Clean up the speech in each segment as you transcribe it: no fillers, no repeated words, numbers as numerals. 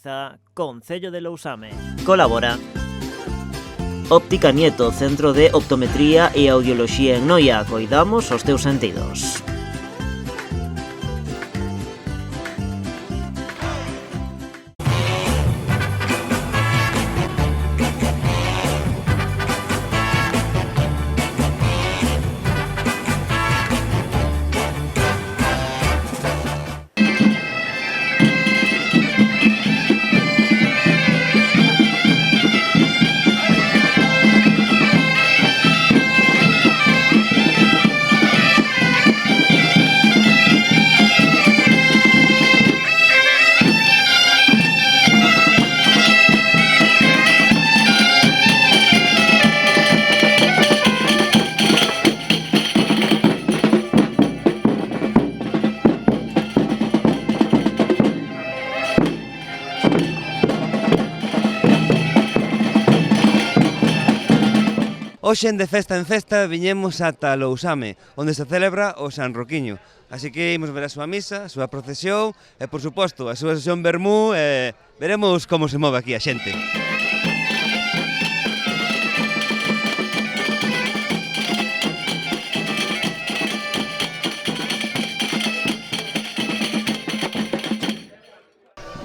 realiza Concello de Lousame. Colabora Óptica Nieto, Centro de Optometría e Audioloxía en Noia. Coidamos os teus sentidos. Hoxe de festa en festa viñemos ata Lousame, onde se celebra o San Roquiño. Así que imos ver a súa misa, a súa procesión e, por suposto, a súa sesión vermú e veremos como se move aquí a xente.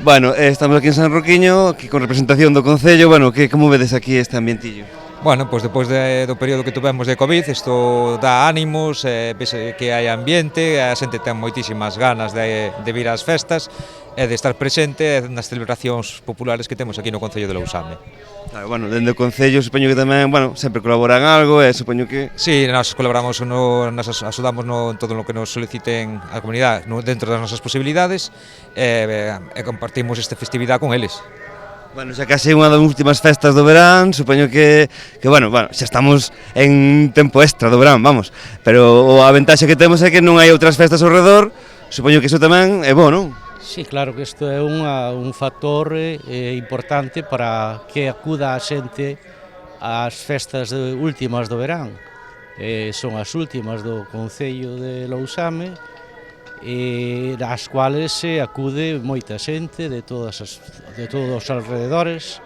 Bueno, estamos aquí en San Roquiño, aquí con representación do Concello. Bueno, como vedes aquí este ambientillo? Bueno, pois despois do período que tuvemos de Covid, isto dá ánimos, vese que hai ambiente, a xente ten moitísimas ganas de vir ás festas e de estar presente nas celebracións populares que temos aquí no Concello de Lousame. Claro, bueno, dende o Concello supoño que tamén, bueno, sempre colaboran algo e supoño que... Sí, nós colaboramos, nos axudamos en todo o que nos soliciten a comunidade dentro das nosas posibilidades e compartimos esta festividade con eles. Bueno, xa case unha das últimas festas do verán, supoño que bueno, xa estamos en tempo extra do verán, vamos. Pero a ventaxe que temos é que non hai outras festas ao redor, supoño que iso tamén é bo, non? Sí, claro que isto é un factor importante para que acuda a xente ás festas últimas do verán. Son as últimas do Concello de Lousame, das cuales se acude moita xente de todos os alrededores.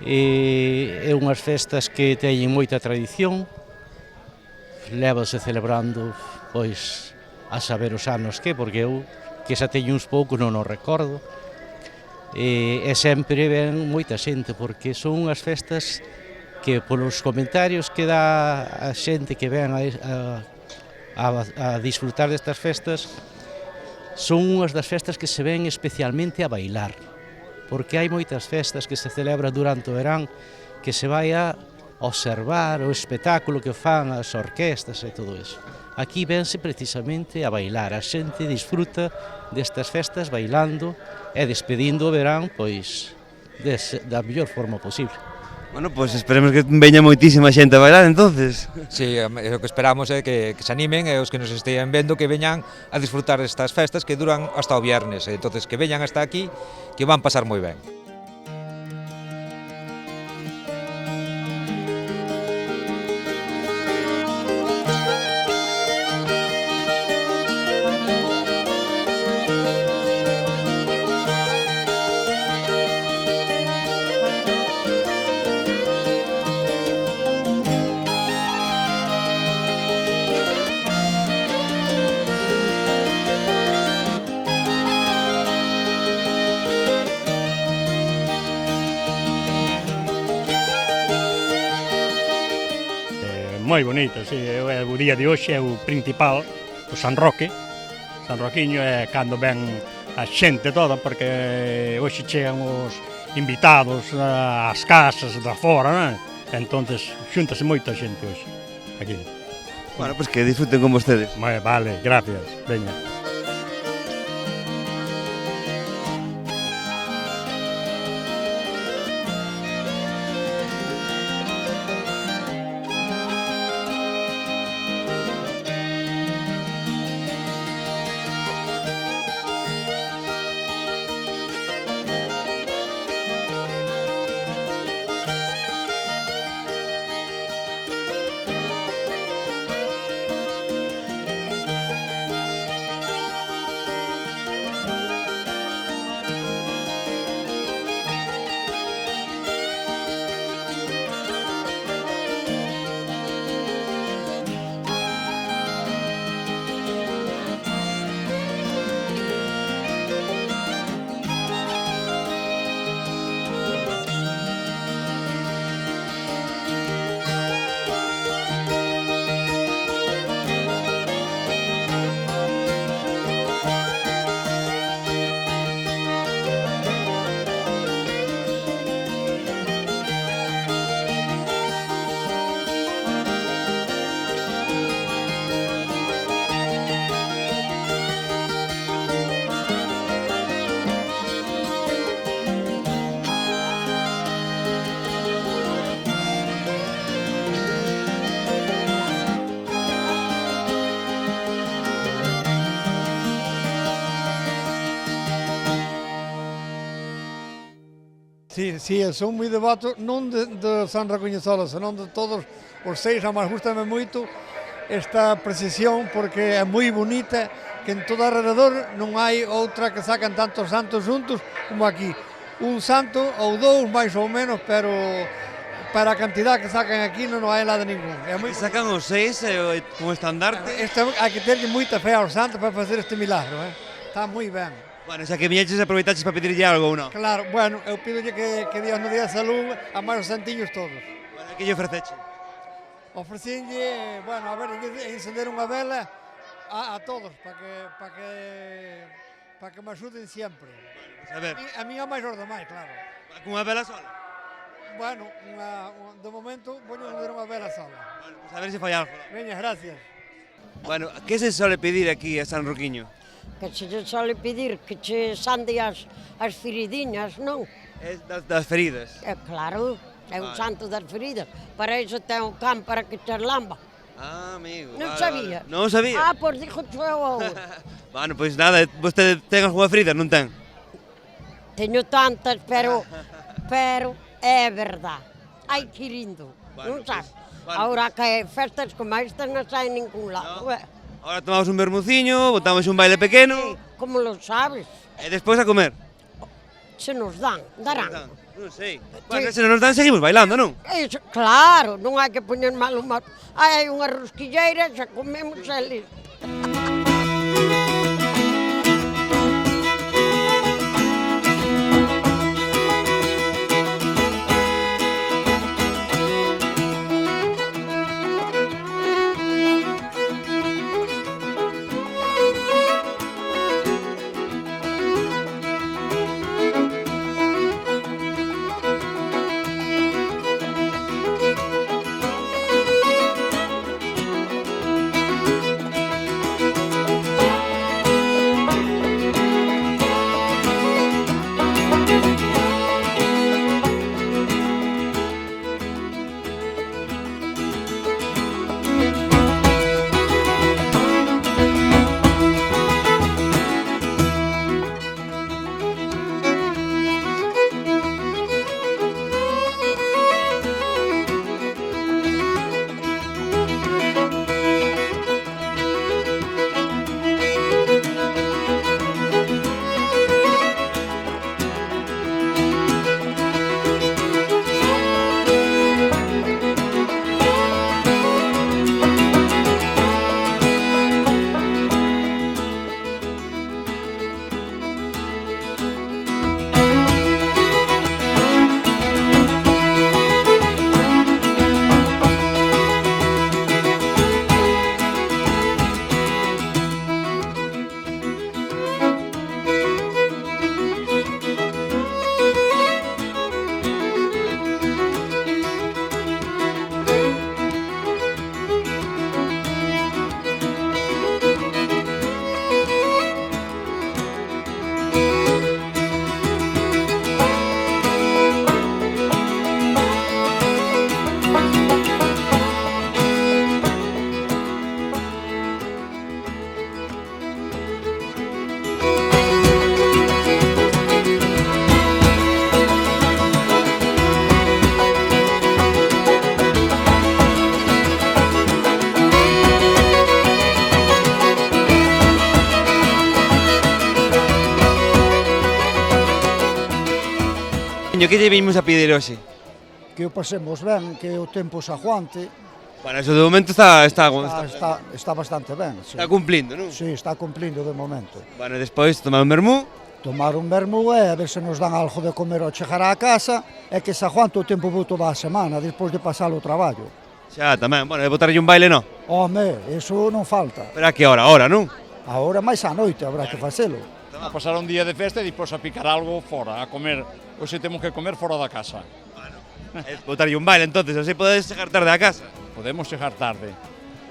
É unhas festas que teñen moita tradición, lévase celebrando pois a saber os anos porque eu que xa teño uns poucos non o recordo, e sempre ven moita xente porque son unhas festas que polos comentarios que dá a xente que ven a disfrutar destas festas, son unhas das festas que se ven especialmente a bailar, porque hai moitas festas que se celebran durante o verán que se vai a observar o espectáculo que fan as orquestas e todo iso. Aquí vense precisamente a bailar, a xente disfruta destas festas bailando e despedindo o verán pois da mellor forma posible. Bueno, pois esperemos que veña moitísima xente a bailar, entonces. Sí, o que esperamos é que se animen e os que nos estean vendo que veñan a disfrutar destas festas que duran hasta o viernes, entonces que veñan hasta aquí, que van pasar moi ben. Moi bonito, sí, o día de hoxe é o principal, o San Roque, San Roquiño é cando ven a xente toda, porque hoxe chegan os invitados ás casas da fora, non? Entonces xúntase moita xente hoxe, aquí. Bueno, pois que disfruten con vostedes. Vale, gracias, veña. Sí, son moi devoto, non de San Racoño solo, senón de todos os 6, a máis gustame moito esta procesión porque é moi bonita, que en todo alrededor non hai outra que sacan tantos santos juntos como aquí. Un santo ou dous, máis ou menos, pero para a cantidad que sacan aquí non hai nada ningún. É moi... Sacan os 6 con estandarte. Hai que terlle moita fe aos santos para facer este milagro, Está moi ben. Bueno, xa que viñeches aproveitaches para pedirlle algo ou non? Claro, bueno, eu pidolle que Dios nos dé a salud a máis os santiños todos. Bueno, que lle ofreceche? Ofrecinlle, bueno, a ver, encender unha vela a todos, para que me axuden sempre. Pues a ver, A mí a máis os demais, claro. cunha vela sola? Bueno, de momento vou encender unha vela sola. Bueno, pues a ver se fai algo. Veña, gracias. Bueno, que se sole pedir aquí a San Roquiño? Que se lle sole pedir que che sande as feridiñas, non? É das feridas. É claro, é o Vale. santo das feridas. Para iso ten o can para que te lamba. Ah, amigo. Non vale, sabía? Vale. Non sabía? Ah, pois dixo eu agora. Bueno, pois nada, vostede ten algunha ferida, non ten? Teño tantas, pero é verdad. Hai que ir indo, Bueno, non sabes? bueno. Ahora que festas como estas non sai en ningún lado. Ahora tomamos un vermuciño, botamos un baile pequeno Como lo sabes? e despois a comer. Se nos darán. Non sei. Bueno, se non nos dan, seguimos bailando, non? Eso, claro, non hai que poñer mal humor. Hai unha rosquilleira, xa comemos e listo. Que lle vimos a pedir hoxe? Que o pasemos ben, que o tempo se aguante. Bueno, eso de momento está Está bastante ben, sí. está cumplindo, non? Sí, está cumplindo de momento. Bueno, despois tomar un vermú. Tomar un vermú e a ver se nos dan algo de comer ao chegar á casa e que se aguante o tempo por toda a semana, despois de pasar o traballo. Xa, tamén. Bueno, de botarlle un baile, non? Home, eso non falta. Pero a que hora? Ahora, non? Agora máis á noite habrá que facelo. A pasar un día de festa e depois a picar algo fora, a comer. Hoxe temos que comer fora da casa. Botarlle un baile, entonces, así podes chegar tarde a casa. Podemos chegar tarde.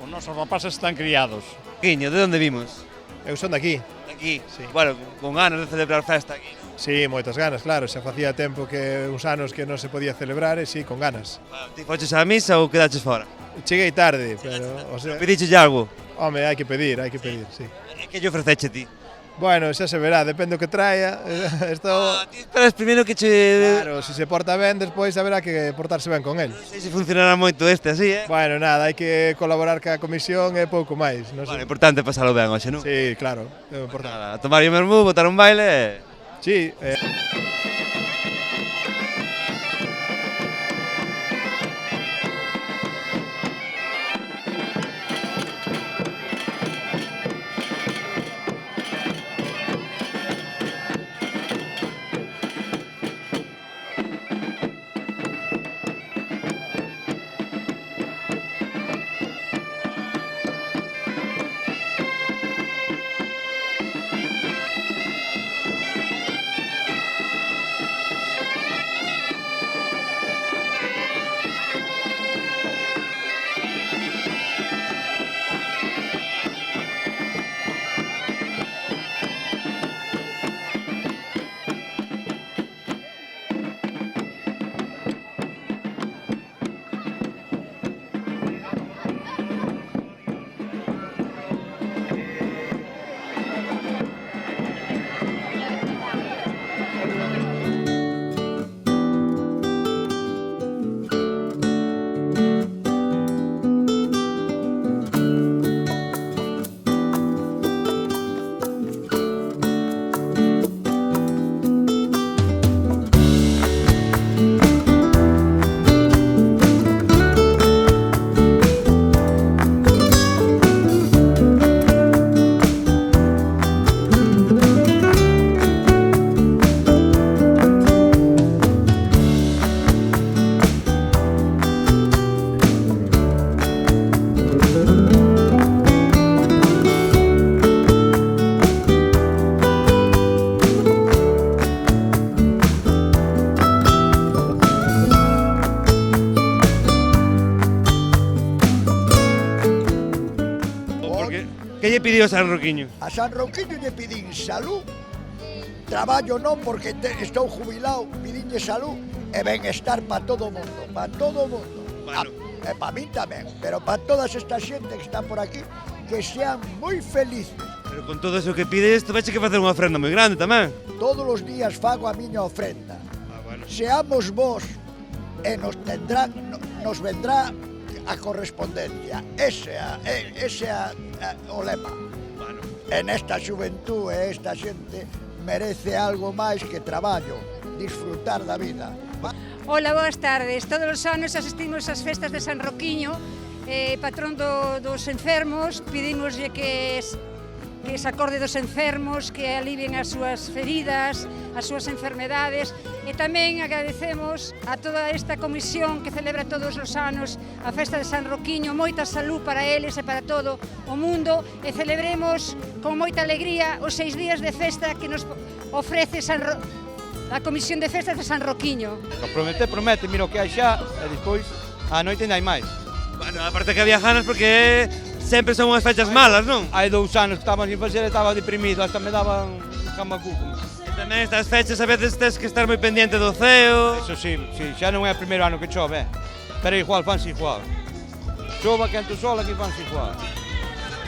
Os nosos rapaces están criados. Quiño, de onde vimos? Eu son daqui. Aquí. Sí. Bueno, con ganas de celebrar festa aquí. Sí, moitas ganas, claro, xa facía tempo que uns anos que non se podía celebrar e sí, con ganas. Ti foches á misa ou quedaches fora? Cheguei tarde, pero, o sea, Pediches algo? home, hai que pedir, sí. Que lle ofreceche ti? Bueno, xa se verá, depende do que traia. Ti esperas primeiro que che... Claro, se se porta ben, despois haberá que portarse ben con el. Non sei se funcionará moito este así, Bueno, nada, hai que colaborar ca comisión e pouco máis. Non sei. Bueno, importante pasalo ben hoxe, non? Sí, claro, é importante. Nada, tomar o vermú, botar un baile... Sí, Que lle pidiu San Roquiño? A San Roquiño lle pidín salud, traballo non porque estou jubilado, pidinlle salud e benestar para todo o mundo, para todo o mundo. Bueno. E para min tamén, pero para todas esta xente que está por aquí, que sean moi felices. Pero con todo eso que pides, tu veche que facer unha ofrenda moi grande tamén. Todos os días fago a miña ofrenda. Bueno. Seamos vos e nos vendrá a correspondencia. Ese é o lema. Bueno. En esta xuventud e esta xente merece algo máis que traballo, disfrutar da vida. Hola, boas tardes. Todos os anos asistimos ás festas de San Roquiño, patrón dos enfermos, pedimoslle que se acorde dos enfermos, que alivien as súas feridas, as súas enfermedades, e tamén agradecemos a toda esta comisión que celebra todos os anos a festa de San Roquiño, moita salud para eles e para todo o mundo, e celebremos con moita alegría os 6 días de festa que nos ofrece a Comisión de Festas de San Roquiño. Promete, mira o que hai xa, e despois a noite non hai máis. Bueno, aparte que había ganas porque sempre son unhas fechas malas, non? Hai 2 anos que estaba sin facer e estaba deprimido, hasta me daban camacuco. E tamén estas fechas a veces tens que estar moi pendiente do ceo. Eso sí, xa non é o primeiro ano que chove, pero igual fanse igual. Chova, quente o sol, aquí fanse igual.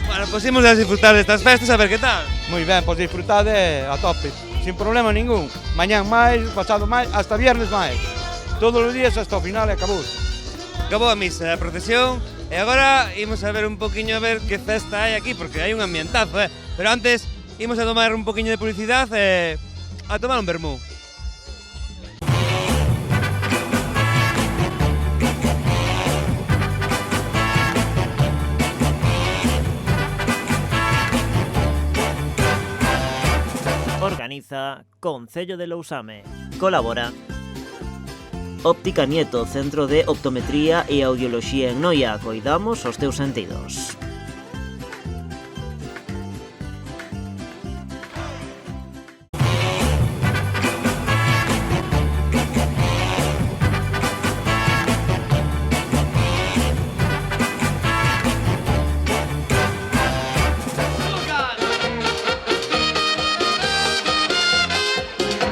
Bueno, pois imos a disfrutar destas festas a ver que tal. Moi ben, pois disfrutar a tope, sin problema ningún. Mañán máis, pasado máis, hasta viernes máis. Todos os días hasta o final e acabou. Acabou a misa, a procesión, e agora imos a ver un poquinho a ver que festa hai aquí, porque hai un ambientazo, Pero antes, imos a tomar un poquinho de publicidade e a tomar un vermú. Organiza Concello de Lousame. Colabora Óptica Nieto, Centro de Optometría e Audioloxía en Noia. Coidamos os teus sentidos.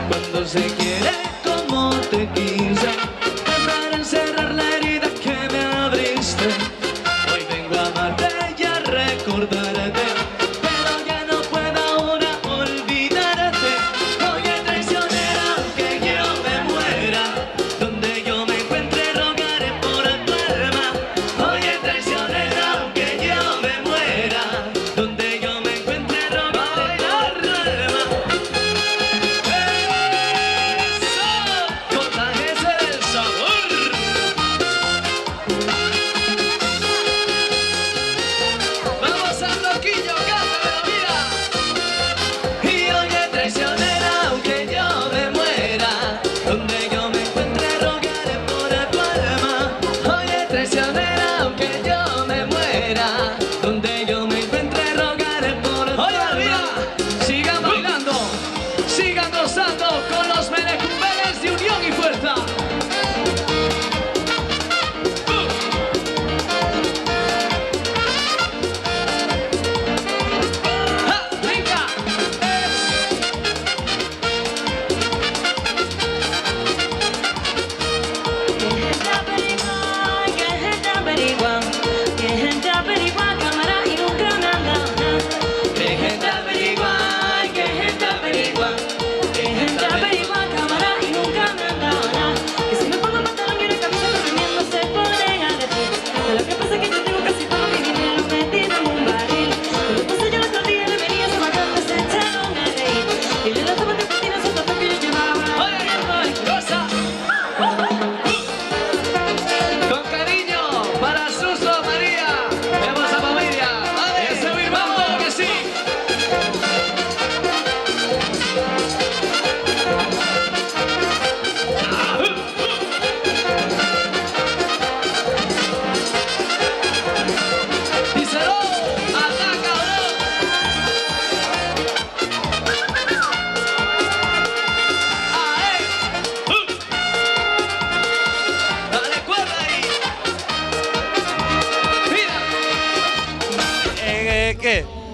Cuando se quiere como te quise, para encerrar la herida que me abriste. Hoy vengo a amarte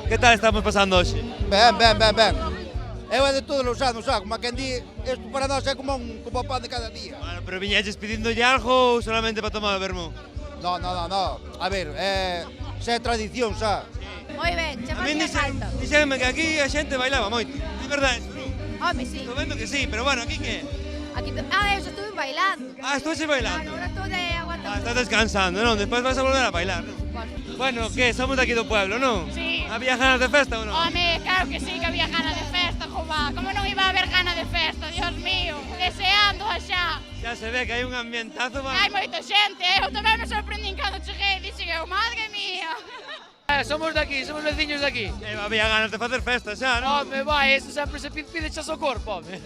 Que tal estamos pasando hoxe? Ben. Eu é de todos os anos, xa, como a quen di, isto para nós é como o pan de cada día. Bueno, pero viñeches pedindo algo ou solamente para tomar o vermú? No. A ver, xa é tradición, xa. Moi ben, che facía falta. Dixenme que aquí a xente bailaba moito. De verdade, non? Home, sí. Estou vendo que sí, pero bueno, aquí que? Aquí eu xa estuve bailando. Estás bailando? Ahora estou de aguantando. Estás descansando, non? Despois vas a volver a bailar, non? Bueno, que? Somos de aquí do pueblo, non? Sí. Había ganas de festa ou non? Home, claro que sí que había ganas de festa, jova. Como non iba a haber ganas de festa, Dios mío. Deseando xa. Xa se ve que hai un ambientazo, va. Hai moita xente, eu tamén me sorprendín cando cheguei, dixen eu, madre mía. Somos de aquí, somos veciños de aquí. Había ganas de facer festa xa, non? Home, vai, eso sempre se pide xa o corpo, home.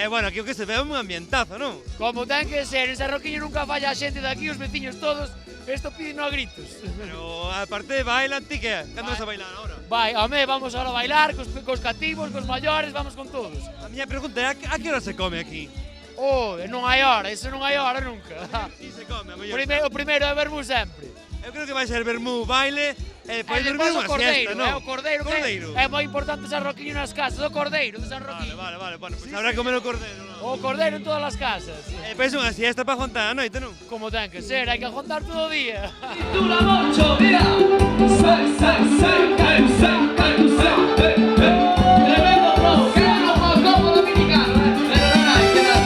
Bueno, aquí o que se ve é un ambientazo, non? Como ten que ser, en San Roquiño nunca falla a xente de aquí, os veciños todos, isto piden a gritos. Pero, aparte, bailan, ti que? Cando vas a bailar ahora? Vai, home, vamos ahora a bailar, cos cativos, cos maiores, vamos con todos. A miña pregunta é, a que hora se come aquí? Non hai hora, eso non hai hora nunca. Si se come, a mellor. O primeiro é vermú sempre. Eu creo que vai ser vermú, baile, e depois dormir unha siesta, non? O cordeiro, é moi importante San Roquiño nas casas, o cordeiro de San Roquiño. Vale, bueno, pues habrá que comer o cordeiro, non? O cordeiro en todas as casas. E depois unha siesta para juntar a noite, non? Como ten que ser, hai que juntar todo o día. Titula mucho, mira. Tremendo flow, que no como dominicano, pero non hai que dar.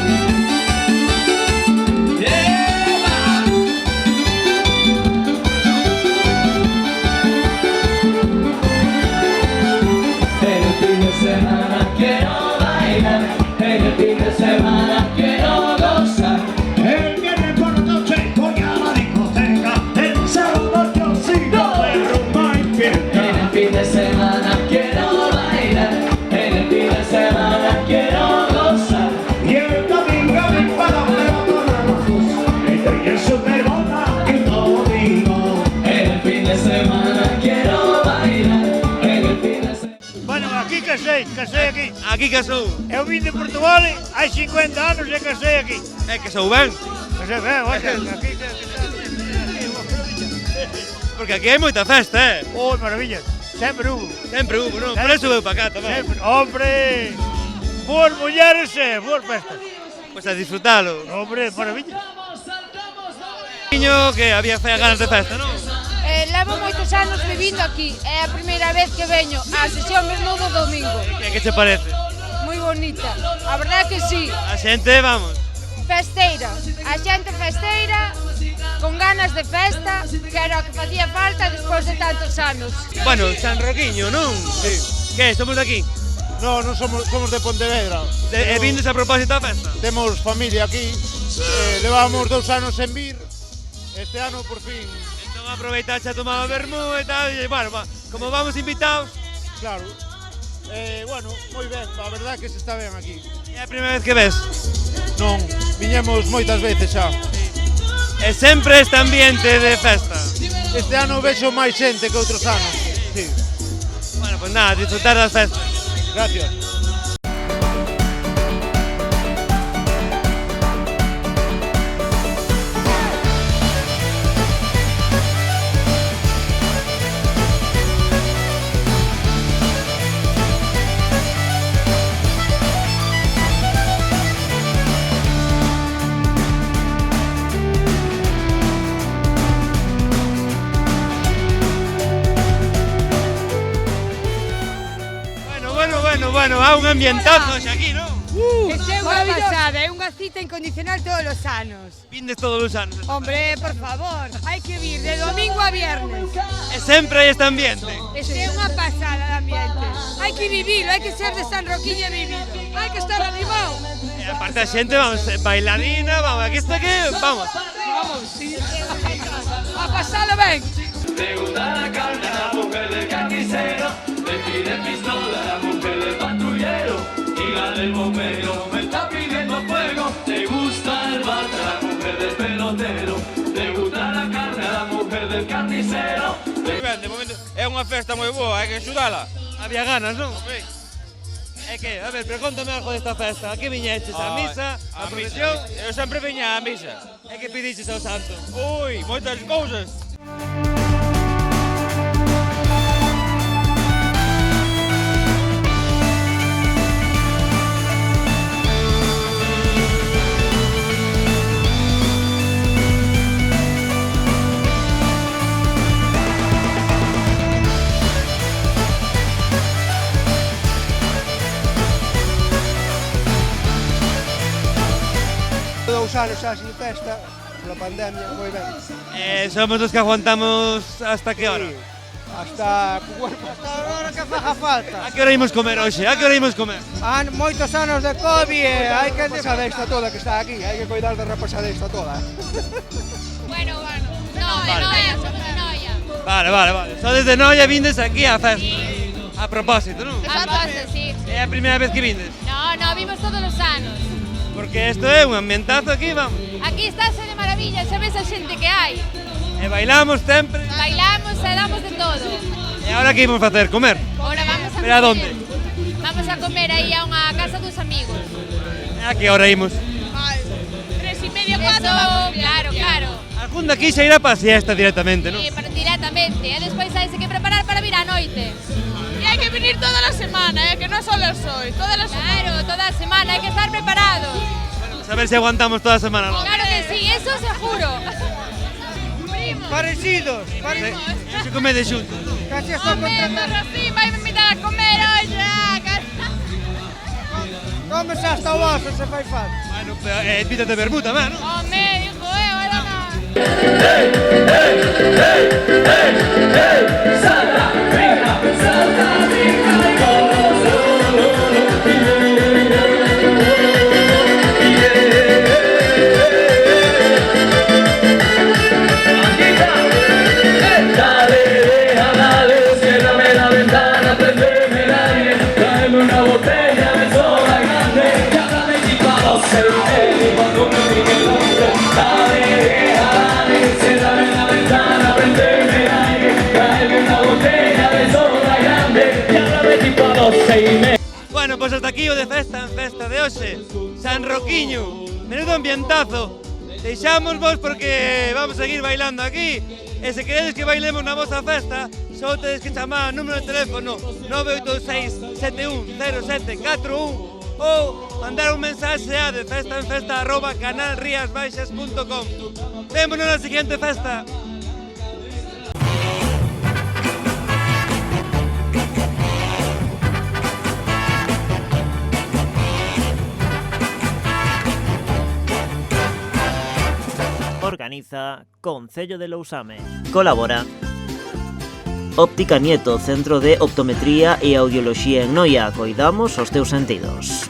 En el fin de semana quiero bailar, en el fin de semana quiero gozar. El viernes por la noche voy a la discoteca, el sábado yo sigo de rumba y fiesta. En el fin de semana quiero bailar, en el fin de semana quiero gozar. Y el domingo me para ver estoy en Superbola y todo digo. En el fin de semana quiero bailar, en el fin de semana. Bueno, aquí casei aquí. Aquí casou? Eu vim de Portugal hai 50 anos e casei aquí. É casou ben? Casei ben, oxe, aquí Porque aquí hai moita festa, Oh, maravilla, sempre hubo. Sempre hubo, non? Por eso veu para cá tamén. Sempre, hombre, boas mulleres e boas festas. Pois a disfrutalo. Hombre, maravilla. Niño, que había ganas de festa, non? Levo moitos anos vivindo aquí, é a primeira vez que veño á sesión mesmo do domingo. Que che parece? Moi bonita, a verdade que sí. A xente, vamos. Festeira, a xente festeira, con ganas de festa, que era o que facía falta despois de tantos anos. Bueno, San Roquiño, non? Sí. Que, somos de aquí? No, somos de Pontevedra. E vindes a propósito da festa? Temos familia aquí, levamos 2 anos en vir, este ano por fin. Entón aproveitaxe a tomar o vermú e tal, e bueno, como vamos invitados. Claro, bueno, moi ben, a verdade que se está ben aquí. É a primeira vez que ves? Non, viñemos moitas veces xa. E sempre este ambiente de festa? Este ano vexo máis xente que outros anos, sí. Bueno, pues nada, disfrutar das festas. Gracias. Bueno, há un ambientazo xa aquí, non? Este é unha pasada, é unha cita incondicional todos os anos. Vindes todos os anos. Hombre, por favor, hai que vir de domingo a viernes. E sempre hai este ambiente. Este é unha pasada de ambiente. Hai que vivilo, hai que ser de San Roquiño e vivilo. Hai que estar animado. E aparte a xente, vamos, bailarina, vamos, aquí está que, vamos. Vamos, sí. A pasalo ben. Le gusta la carne a la mujer del carnicero, le pide pistola a la mujer del patrullero, y la del bombero me está pidiendo fuego. Le gusta el bate a la mujer del pelotero, le gusta la carne a la mujer del carnicero. De momento é unha festa moi boa, hai que axudala. Había ganas, non? É que, a ver, pero contame algo desta festa. A que viñeches? A misa? A procesión? Eu sempre viña a misa. E que pediches ao santo? Ui, moitas cousas. anos xa sin festa, pola pandemia, moi ben. Somos os que aguantamos hasta que hora? Hasta a hora que faga falta. A que hora imos comer hoxe? A que hora imos comer? Moitos anos de Covid, hai que rapasadesta toda que está aquí, hai que cuidar da rapasadesta toda. Bueno, no, de Noia, somos de Noia. Vale. Só desde Noia vindes aquí á festa. A propósito, non? A propósito, sí. É a primeira vez que vindes? No, vimos todos os anos. Porque isto é un ambientazo aquí, vamos. Aquí estáse de maravilla, xa ves a xente que hai. E bailamos sempre. Bailamos e damos de todo. E agora que imos facer? Comer? Ahora vamos a Pero a comer. donde? Vamos a comer aí a unha casa dos amigos. E a que hora imos? 3:30, 4 vamos. Claro. Algún daqui xa irá para a siesta directamente, non? Sí, directamente. E despois hai que preparar para vir á noite. E hai que venir toda a semana, que non solo hoy, toda a semana. Claro, toda a semana, hai que estar preparados. Bueno, a ver se aguantamos toda a semana, non? Claro que sí, eso seguro. Parecidos. Se comede xuntos. Casi estou contratando. Rosín vai me invitar a comer hoxe. Comes hasta o oso se fai falta. Bueno, pítate vermú tamén, non? Home, dijo, ahora no. Salta, venga, dale, ciérrame la ventana, prendeme el aire, tráeme una botella de soda grande, y háblame chipados el médico con mi nombre. Dale, ciérrame la ventana, prendeme el aire, tráeme una botella de soda grande, y háblame chipados el. Bueno, pois hasta aquí o de festa en festa de hoxe. San Roquiño, menudo ambientazo. Deixámosvos porque vamos a seguir bailando aquí. E se queredes que bailemos na vosa festa, só tedes que chamar ao número de teléfono 986-710741 ou mandar un mensaxe a de festaenfesta@canalriasbaixas.com. Vémonos na seguinte festa. Organiza Concello de Lousame. Colabora Óptica Nieto, Centro de Optometría e Audioloxía en Noia. Coidamos os teus sentidos.